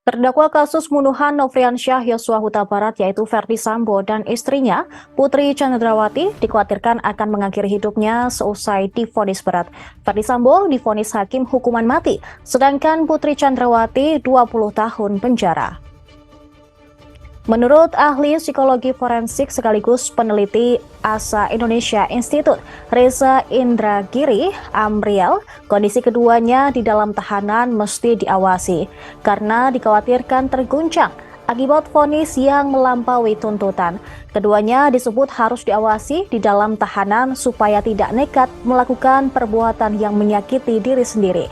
Terdakwa kasus pembunuhan Nofriansyah Yosua Huta Barat yaitu Verdi Sambo dan istrinya Putri Chandrawati dikhawatirkan akan mengakhiri hidupnya seusai divonis berat. Verdi Sambo divonis hakim hukuman mati, sedangkan Putri Chandrawati 20 tahun penjara. Menurut ahli psikologi forensik sekaligus peneliti ASA Indonesia Institute, Reza Indragiri Amriel, kondisi keduanya di dalam tahanan mesti diawasi karena dikhawatirkan terguncang akibat vonis yang melampaui tuntutan. Keduanya disebut harus diawasi di dalam tahanan supaya tidak nekat melakukan perbuatan yang menyakiti diri sendiri.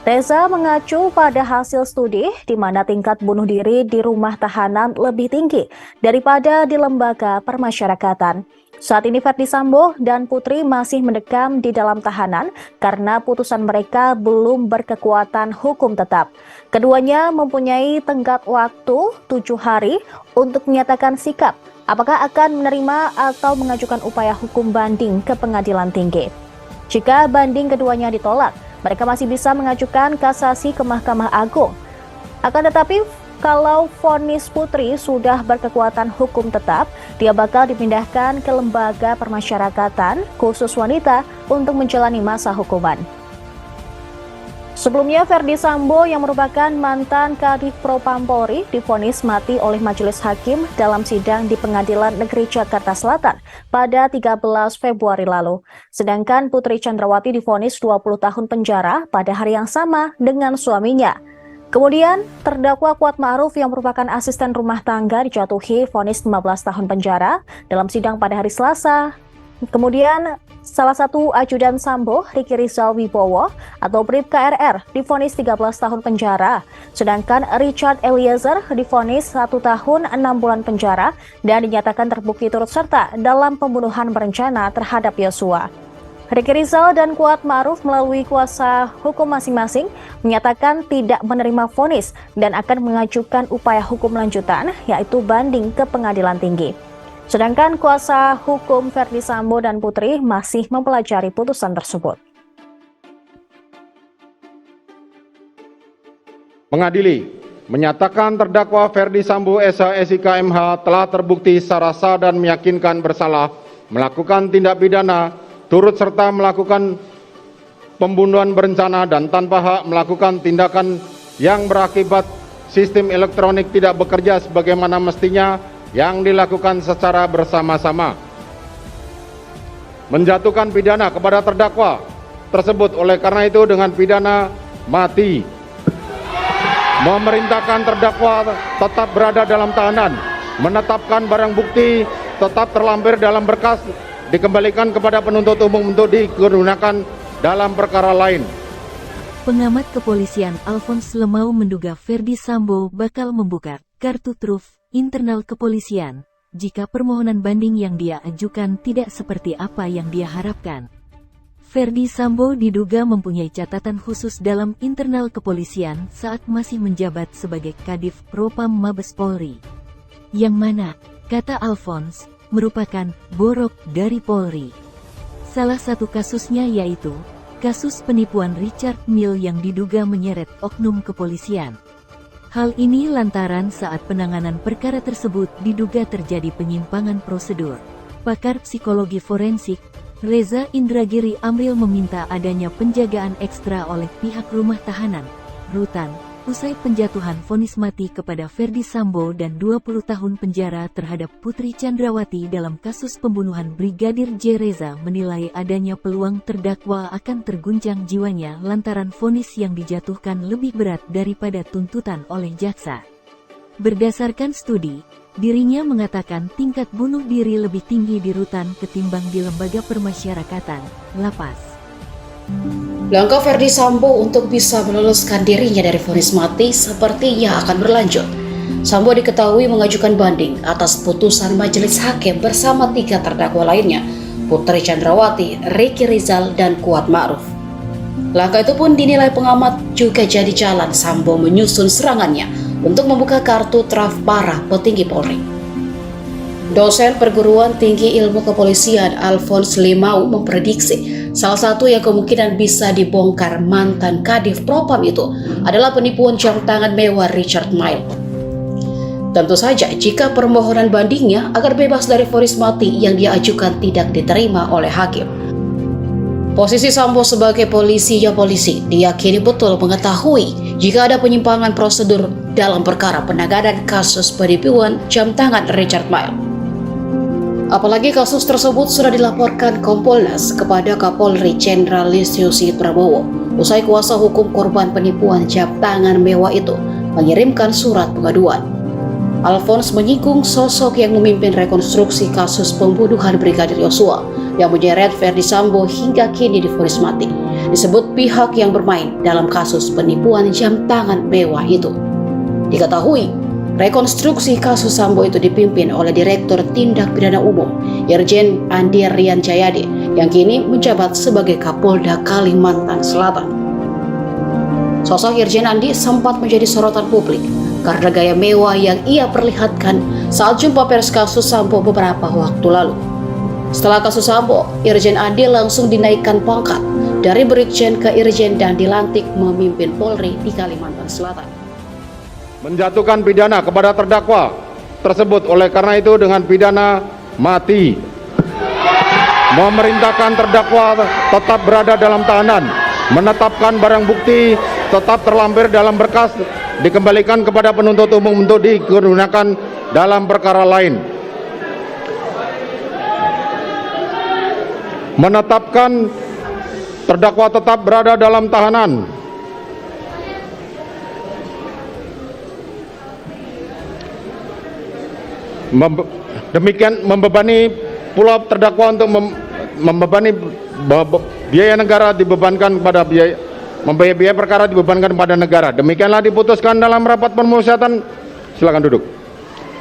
Reza mengacu pada hasil studi di mana tingkat bunuh diri di rumah tahanan lebih tinggi daripada di lembaga permasyarakatan. Saat ini Verdi Sambo dan Putri masih mendekam di dalam tahanan karena putusan mereka belum berkekuatan hukum tetap. Keduanya mempunyai tenggat waktu 7 hari untuk menyatakan sikap apakah akan menerima atau mengajukan upaya hukum banding ke pengadilan tinggi. Jika banding keduanya ditolak, mereka masih bisa mengajukan kasasi ke Mahkamah Agung. Akan tetapi, kalau vonis Putri sudah berkekuatan hukum tetap, dia bakal dipindahkan ke lembaga permasyarakatan khusus wanita untuk menjalani masa hukuman. Sebelumnya, Verdi Sambo yang merupakan mantan Kadif Propam Polri divonis mati oleh Majelis Hakim dalam sidang di Pengadilan Negeri Jakarta Selatan pada 13 Februari lalu. Sedangkan Putri Chandrawati divonis 20 tahun penjara pada hari yang sama dengan suaminya. Kemudian, terdakwa Kuat Ma'ruf yang merupakan asisten rumah tangga dijatuhi vonis 15 tahun penjara dalam sidang pada hari Selasa. Kemudian, salah satu ajudan Sambo, Riki Rizal Wibowo atau Bribka RR, divonis 13 tahun penjara. Sedangkan Richard Eliezer divonis 1 tahun 6 bulan penjara dan dinyatakan terbukti turut serta dalam pembunuhan berencana terhadap Yosua. Riki Rizal dan Kuat Ma'ruf melalui kuasa hukum masing-masing menyatakan tidak menerima vonis dan akan mengajukan upaya hukum lanjutan yaitu banding ke pengadilan tinggi. Sedangkan kuasa hukum Verdi Sambo dan Putri masih mempelajari putusan tersebut. Mengadili menyatakan terdakwa Verdi Sambo SH SIK MH telah terbukti secara sah dan meyakinkan bersalah melakukan tindak pidana turut serta melakukan pembunuhan berencana dan tanpa hak melakukan tindakan yang berakibat sistem elektronik tidak bekerja sebagaimana mestinya yang dilakukan secara bersama-sama. Menjatuhkan pidana kepada terdakwa tersebut oleh karena itu dengan pidana mati. Memerintahkan terdakwa tetap berada dalam tahanan. Menetapkan barang bukti tetap terlampir dalam berkas dikembalikan kepada penuntut umum untuk digunakan dalam perkara lain. Pengamat kepolisian Alphonse Lemau menduga Verdi Sambo bakal membuka kartu truf internal kepolisian jika permohonan banding yang dia ajukan tidak seperti apa yang dia harapkan. Verdi Sambo diduga mempunyai catatan khusus dalam internal kepolisian saat masih menjabat sebagai Kadif Propam Mabes Polri. Yang mana, kata Alphonse, merupakan borok dari Polri. Salah satu kasusnya yaitu kasus penipuan Richard Mille yang diduga menyeret oknum kepolisian. Hal ini lantaran saat penanganan perkara tersebut diduga terjadi penyimpangan prosedur. Pakar psikologi forensik, Reza Indragiri Amriel meminta adanya penjagaan ekstra oleh pihak rumah tahanan, rutan, usai penjatuhan vonis mati kepada Verdi Sambo dan 20 tahun penjara terhadap Putri Chandrawati dalam kasus pembunuhan Brigadir J. Reza menilai adanya peluang terdakwa akan terguncang jiwanya lantaran vonis yang dijatuhkan lebih berat daripada tuntutan oleh jaksa. Berdasarkan studi, dirinya mengatakan tingkat bunuh diri lebih tinggi di rutan ketimbang di lembaga permasyarakatan, lapas. Langkah Verdi Sambo untuk bisa meluluskan dirinya dari vonis mati sepertinya akan berlanjut. Sambo diketahui mengajukan banding atas putusan majelis hakim bersama 3 terdakwa lainnya, Putri Chandrawati, Riki Rizal, dan Kuat Ma'ruf. Langkah itu pun dinilai pengamat juga jadi jalan Sambo menyusun serangannya untuk membuka kartu traf parah petinggi Polri. Dosen Perguruan Tinggi Ilmu Kepolisian Alphonse Limau memprediksi salah satu yang kemungkinan bisa dibongkar mantan Kadif Propam itu adalah penipuan jam tangan mewah Richard Mille. Tentu saja jika permohonan bandingnya agar bebas dari vonis mati yang dia ajukan tidak diterima oleh hakim. Posisi Sambo sebagai polisi diyakini betul mengetahui jika ada penyimpangan prosedur dalam perkara penanganan kasus penipuan jam tangan Richard Mille. Apalagi kasus tersebut sudah dilaporkan Kompolnas kepada Kapolri Jenderal Listio Sigit Prabowo usai kuasa hukum korban penipuan jam tangan mewah itu mengirimkan surat pengaduan. Alphonse menyinggung sosok yang memimpin rekonstruksi kasus pembunuhan Brigadir Yosua yang menyeret Ferdi Sambo hingga kini divonis mati. Disebut pihak yang bermain dalam kasus penipuan jam tangan mewah itu. Diketahui, rekonstruksi kasus Sambo itu dipimpin oleh Direktur Tindak Pidana Umum Irjen Andi Rian Jayadi yang kini menjabat sebagai Kapolda Kalimantan Selatan. Sosok Irjen Andi sempat menjadi sorotan publik karena gaya mewah yang ia perlihatkan saat jumpa pers kasus Sambo beberapa waktu lalu. Setelah kasus Sambo, Irjen Andi langsung dinaikkan pangkat dari Brigjen ke Irjen dan dilantik memimpin Polri di Kalimantan Selatan. Menjatuhkan pidana kepada terdakwa tersebut oleh karena itu dengan pidana mati. Memerintahkan terdakwa tetap berada dalam tahanan, menetapkan barang bukti tetap terlampir dalam berkas dikembalikan kepada penuntut umum untuk digunakan dalam perkara lain. Menetapkan terdakwa tetap berada dalam tahanan. Demikian membebani pula terdakwa untuk membebani biaya negara dibebankan kepada biaya perkara dibebankan kepada negara. Demikianlah diputuskan dalam rapat permusyawaratan. Silakan duduk.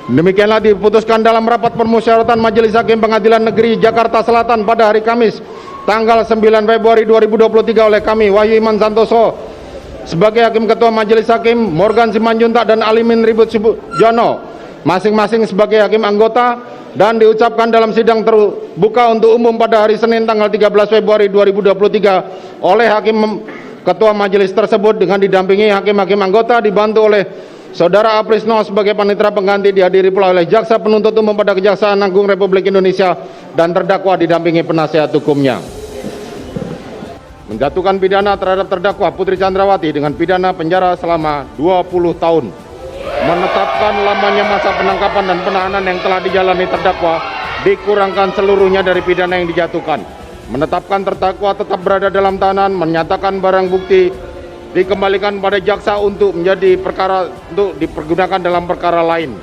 Demikianlah diputuskan dalam rapat permusyawaratan Majelis Hakim Pengadilan Negeri Jakarta Selatan pada hari Kamis tanggal 9 Februari 2023 oleh kami Wahyu Iman Santoso sebagai Hakim Ketua Majelis Hakim, Morgan Simanjuntak dan Alimin Ribut Jono masing-masing sebagai hakim anggota, dan diucapkan dalam sidang terbuka untuk umum pada hari Senin tanggal 13 Februari 2023 oleh Hakim Ketua Majelis tersebut dengan didampingi hakim-hakim anggota dibantu oleh Saudara Aprisno sebagai panitera pengganti, dihadiri pula oleh Jaksa Penuntut Umum pada Kejaksaan Agung Republik Indonesia dan terdakwa didampingi penasihat hukumnya. Menjatuhkan pidana terhadap terdakwa Putri Chandrawati dengan pidana penjara selama 20 tahun. Menetapkan lamanya masa penangkapan dan penahanan yang telah dijalani terdakwa dikurangkan seluruhnya dari pidana yang dijatuhkan. Menetapkan terdakwa tetap berada dalam tahanan, menyatakan barang bukti dikembalikan pada jaksa untuk menjadi perkara untuk dipergunakan dalam perkara lain.